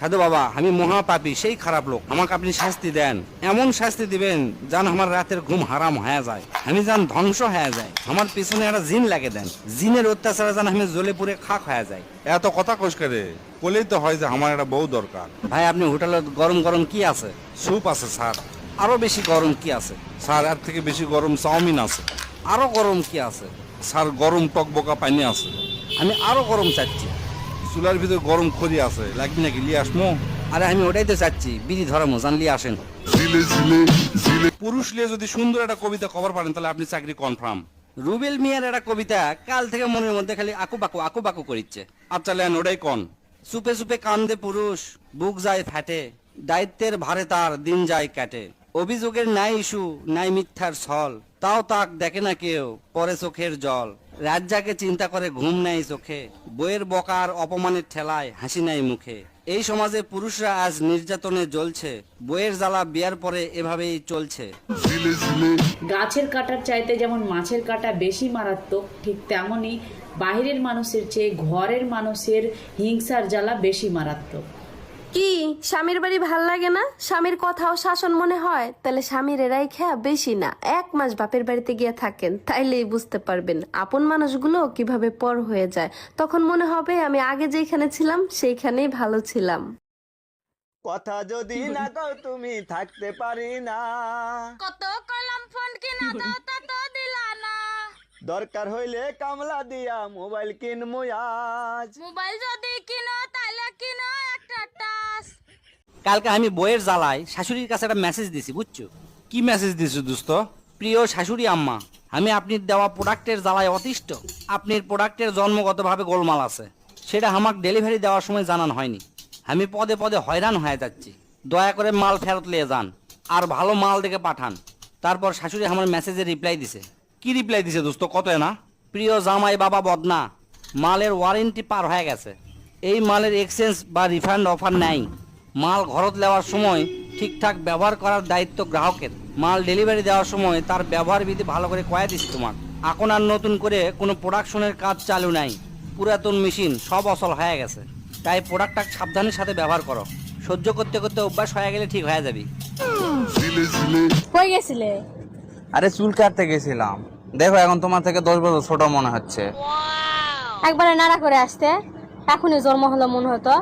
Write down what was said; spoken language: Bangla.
সাধু বাবা, আমি মহাপাপী, সেই খারাপ লোক। আমাকে আপনি শাস্তি দেন, এমন শাস্তি দিবেন যেন আমার রাতের ঘুম হারাম হয়ে যায়, আমি যেন ধ্বংস হয়ে যায়, আমার পিছনে একটা জিন লাগে দেন, জিনের অত্যাচারে যেন আমি জ্বলে পুড়ে খাক হয়ে যায়। এত কথা কোষ করে বলেই তো হয় যে আমার একটা বউ দরকার। ভাই, আপনি হোটেলে গরম গরম কি আছে? স্যুপ আছে স্যার। আরো বেশি গরম কি আছে? স্যার এর থেকে বেশি গরম চাউমিন আছে। আরো গরম কি আছে? স্যার গরম টকবকা পানি আছে। আমি আরো গরম চাচ্ছি। চুলার ভিতর গরম খড়ি আছে, লাগবে নাকি লিয়ে আসমো? আরে আমি ওটাই তো চাচ্ছি, বিড়ি ধরামো, জানলি আসেন। পুরুষ লিয়ে যদি সুন্দর একটা কবিতা কভার পারেন তাহলে আপনি চাকরি কনফার্ম। রুবেল মিয়ার একটা কবিতা কাল থেকে মনের মধ্যে খালি আকু বাকু করিচ্ছে। আচ্ছা লেন ওটাই কন। সুপে সুপে কান্দে পুরুষ, বুক যায় ফাটে, দায়িত্বের ভারে তার দিন যায় কাটে, অভিযোগের নাই ইস্যু, নাই মিথ্যার ছল, তাও তাক দেখে না কেউ, পরে চোখের জল, রাত জাগে চিন্তা করে ঘুম নাই চোখে, বইয়ের বকার অপমানের ঠেলায় হাসি নাই মুখে। এই সমাজে পুরুষরা আজ নির্যাতনে জ্বলছে, বইয়ের জ্বালা বিয়ার পরে এভাবেই চলছে। গাছের কাটার চাইতে যেমন মাছের কাটা বেশি মারাত্মক, ঠিক তেমনি বাহিরের মানুষের চেয়ে ঘরের মানুষের হিংসার জ্বালা বেশি মারাত্মক। কি স্বামীর বাড়ি ভাল লাগে না? স্বামীর কথাও শাসন মনে হয়? তাহলে স্বামীর এরাই খেয়া বেশি না 1 মাস বাপের বাড়িতে গিয়ে থাকেন, তাইলেই বুঝতে পারবেন আপন মানুষগুলো কিভাবে পর হয়ে যায়। তখন মনে হবে আমি আগে যেখানে ছিলাম সেইখানেই ভালো ছিলাম। কথা যদি না কও তুমি থাকতে পারি না, কত কলম ফোন কিনা দাও তা তো দিলা না, দরকার হইলে কামলা দিয়া মোবাইল কিনমু আজ। মোবাইল যদি কিনো তাহলে কিনো একটা টাচ। কালকে আমি বইয়ের জ্বালায় শাশুড়ির কাছে একটা মেসেজ দিছি, বুঝছো? কি মেসেজ দিছো দোস্ত? প্রিয় শাশুড়ি আম্মা, আমি আপনার দেওয়া প্রোডাক্টের জ্বালায় অতিষ্ঠ। আপনার প্রোডাক্টের জন্মগতভাবে গোলমাল আছে, সেটা আমাকে ডেলিভারি দেওয়ার সময় জানানো হয়নি। আমি পদে পদে হয়রান হয়ে যাচ্ছি, দয়া করে মাল ফেরত নিয়ে যান আর ভালো মাল দেখে পাঠান। তারপর শাশুড়ি আমার মেসেজে রিপ্লাই দিছে। কি রিপ্লাই দিছে দোস্ত, কত না? প্রিয় জামাই বাবা বদনা, মালের ওয়ারেন্টি পার হয়ে গেছে, এই মালের এক্সচেঞ্জ বা রিফান্ড অফার নাই। মাল ঘরত নেওয়ার সময় ঠিকঠাক ব্যবহার করার দায়িত্ব গ্রাহকের। মাল ডেলিভারি দেওয়ার সময় তার ব্যবহার বিধি ভালো করে কয়ে দিছি তোমার। এখন আর নতুন করে কোনো প্রোডাকশনের কাজ চালু নাই, পুরাতন মেশিন সব অচল হয়ে গেছে। তাই প্রোডাক্টটা সাবধানের সাথে ব্যবহার করো, সহ্য করতে করতে অভ্যাস হয়ে গেলে ঠিক হয়ে যাবি। কই গেছিলে? আরে চুল কাটতে গেছিলাম, দেখো এখন তোমার থেকে 10 বছর ছোট মনে হচ্ছে। একবারে নাড়া করে আসতে, এখনই জন্ম হলো মনে হতো।